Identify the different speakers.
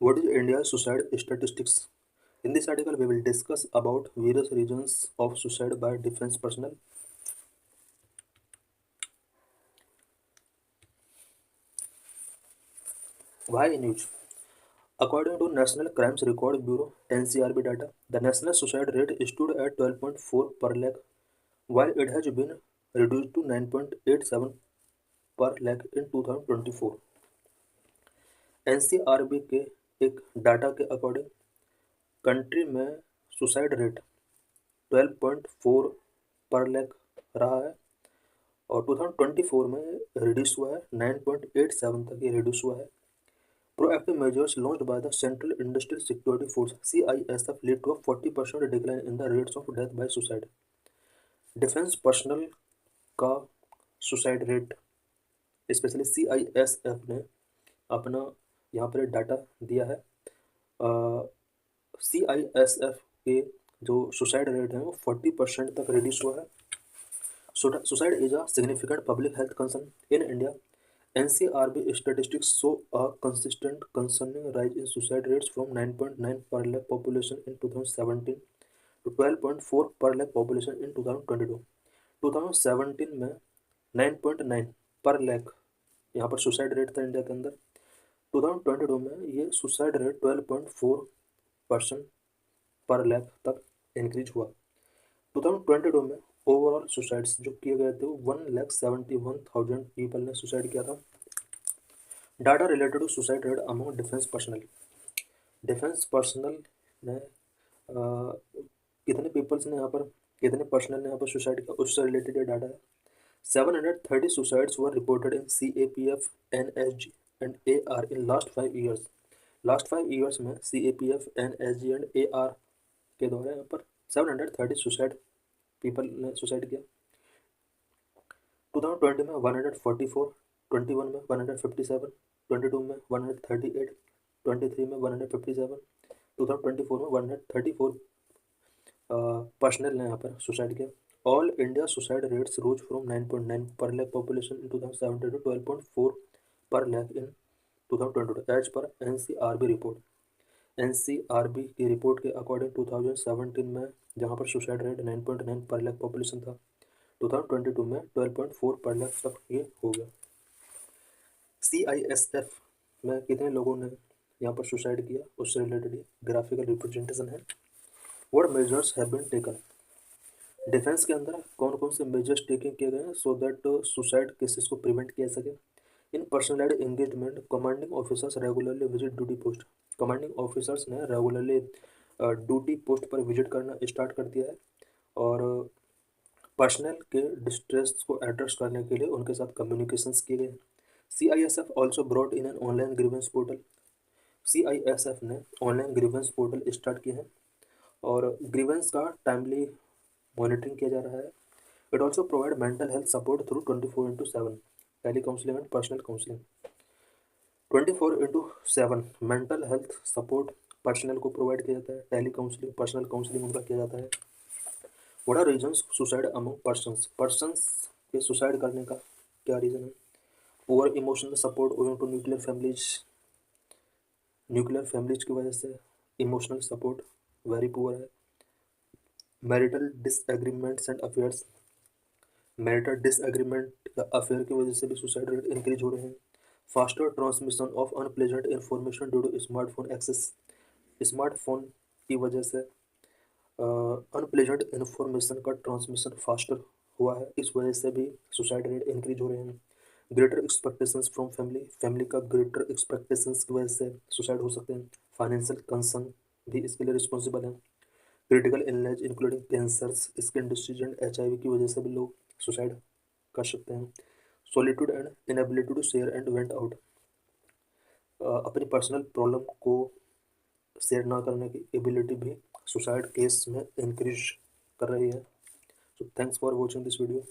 Speaker 1: What is India's suicide statistics? In this article, we will discuss about various reasons of suicide by defense personnel. Why news? According to National Crimes Record Bureau (NCRB) data, the national suicide rate stood at 12.4 per lakh, while it has been reduced to 9.87 per lakh in 2024. NCRB के एक data के according country में suicide rate 12.4 per lakh रहा है और 2024 में reduce हुआ है 9.87 तक ये रिड्यूस हुआ है. Proactive measures launched by the Central Industrial Security Force (CISF) led to a 40% decline in the rates of death by suicide. Defence personnel का सुसाइड रेट स्पेशली CISF ने अपना यहाँ पर डाटा दिया है. CISF के जो सुसाइड रेट है वो 40% तक रिड्यूस हुआ है. Suicide is a significant public health concern in India. NCRB statistics show a consistent concerning rise in suicide rates from 9.9 per lakh population in 2017 to 12.4 per lakh population in 2022. 2017 में 9.9 पर lakh यहाँ पर suicide rate था India के अंदर. 2022 में ये suicide rate 12.4% पर lakh तक इंक्रीज हुआ. 2022 में ओवरऑल सुसाइड्स जो किए गए थे वो 1,71,000 पीपल ने सुसाइड किया था. Data related to suicide rate among defence personnel. Defence personnel ने कितने पीपल्स ने यहाँ पर कितने पर्सनल ने यहाँ पर सुसाइड किया उससे रिलेटेड ये डाटा है. 730 suicides were reported in CAPF, NSG and AR in last 5 years. Last 5 years में CAPF, NSG एंड AR के द्वारा यहाँ पर 730 सुसाइड पीपल ने सुसाइड किया. 2020 में 144, 21 में 157, 22 में 138, 23 में 157, 2024 में 134 पर्सनल ने यहाँ पर सुसाइड किया. All India suicide rates rose from 9.9 per lakh population in 2017 to 12.4 per lakh in 2022 as per NCRB report. NCRB की रिपोर्ट के अकॉर्डिंग 2017 में जहाँ पर suicide rate 9.9 per lakh population था 2022 में 12.4 पर लाख तक ये हो गया. CISF में कितने लोगों ने यहाँ पर सुसाइड किया उससे रिलेटेड ग्राफिकल रिप्रेजेंटेशन है. What measures have been taken. Defence के अंदर कौन कौन से मेजर्स टेकिंग किए गए हैं सो दैट सुसाइड केसेस को प्रिवेंट किया सके. In personal engagement commanding officers regularly visit duty post. Commanding officers ने रेगुलरली ड्यूटी पोस्ट पर विजिट करना स्टार्ट कर दिया है और पर्सनल के डिस्ट्रेस को एड्रेस करने के लिए उनके साथ कम्युनिकेशंस किए गए. CISF also brought in an online grievance portal. CISF ने ऑनलाइन ग्रीवेंस पोर्टल स्टार्ट किए हैं और ग्रीवेंस का टाइमली मॉनिटरिंग किया जा रहा है. It also provide mental health support through 24/7 tele counselling and personal counselling. 24/7 mental health support personal को प्रोवाइड किया जाता है. टेली काउंसलिंग पर्सनल काउंसलिंग उनका किया जाता है. What are reasons suicide among persons. Persons के सुसाइड करने का क्या रीज़न है. Poor emotional support owing to nuclear families. Nuclear families की वजह से इमोशनल सपोर्ट वेरी पुअर है. Marital disagreements and affairs. Marital disagreement या अफेयर की वजह से भी सुसाइड रेट इंक्रीज हो रहे हैं. Faster transmission of unpleasant information due to smartphone access. Smartphone की वजह से अनप्लेजेंट इन्फॉर्मेशन का ट्रांसमिशन फास्टर हुआ है. इस वजह से भी सुसाइड रेट इंक्रीज हो रहे हैं. Greater expectations from family. Family का ग्रेटर एक्सपेक्टेशंस की वजह से सुसाइड हो सकते हैं. फाइनेंशियल कंसर्न भी इसके लिए रिस्पॉन्सिबल है. Critical illness including cancers, skin disease and HIV की वजह से भी लोग सुसाइड कर सकते हैं. Solitude and inability to share and vent out. अपनी पर्सनल प्रॉब्लम को शेयर ना करने की एबिलिटी भी सुसाइड केस में इंक्रीज कर रही है. So thanks for watching this video.